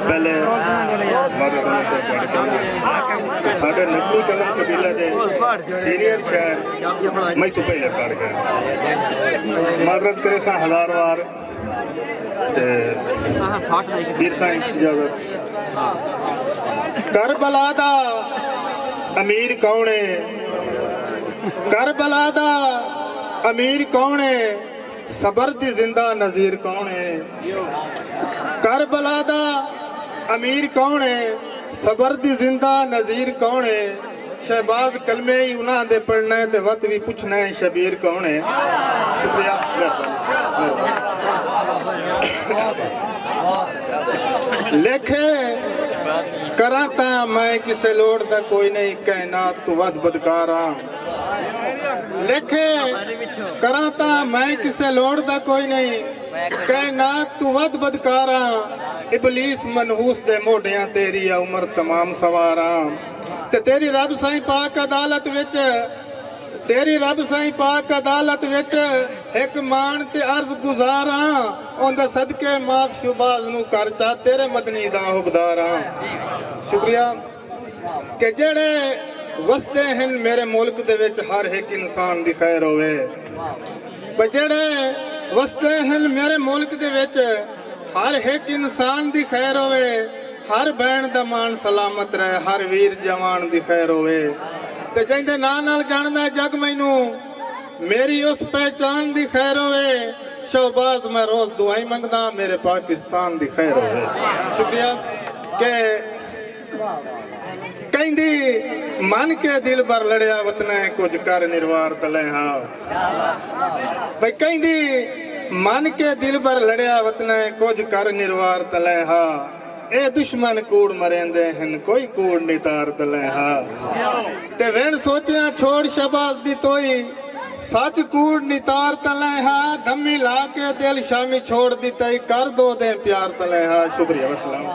पहले साढ़े नकलू चलन कबीले के सीनियर शहर मैं तो पहले पढ़ गया माजरत करे सा हजार वार वीर साईं इजाजत करबला दा अमीर कौन है करबला दा अमीर कौन है सबर दी जिंदा नजीर कौन है करबला दा अमीर कौन है सबर दी जिंदा नजीर कौन है शहबाज कलमे ही उन्हां दे पढ़ना है ते वत भी पूछना है शबीर कौन है शुक्रिया लेखे करा ता मैं किसे लोड़ दा कोई नहीं कहना तू वद बदकारा लेखे करा ता मैं किसे लोड़ दा कोई नहीं कहना तू वद बदकारा इबलीस मनहूस दे मोढ़ियां तेरी उम्र तमाम सवारा ते तेरी रब साईं पाक अदालत विच तेरी रब साईं पाक अदालत विच एक मान ते अर्ज गुजारा ओंदे सदके माफ शुबाज नू कर चा तेरे मदनी दा हुबदारा शुक्रिया कि जेड़े वसदे हैं मेरे मुल्क दे विच हर एक इंसान दी खैर होवे पर जेड़े वसदे हैं मेरे मुल्क दे विच हर एक इंसान दी खैर होवे हर बहन दा मान सलामत रहे हर वीर जवान दी खैर होवे ते जिंदे नाल नाल जानदा जग मैनू मेरी उस पहचान दी खैर होवे शहबाज मैं रोज दुआई मंगदा मेरे पाकिस्तान दी खैर होवे शुक्रिया के कहंदी मन के दिल पर लड़िया वतन कुछ कर निर्वार तले हा भाई कहंदी मन के दिल पर लड़िया वतन कुछ कर निर्वार तले हा ए दुश्मन कूड़ मरेंदे हैं कोई कूड़ नहीं तार तले हा ते वेण सोचिया छोड़ शहबाज दी तोई सच कूड़ नहीं तार तले हा धम्मी ला के दिल शामी छोड़ दी तई कर दो दे प्यार तले हा शुक्रिया वसलाम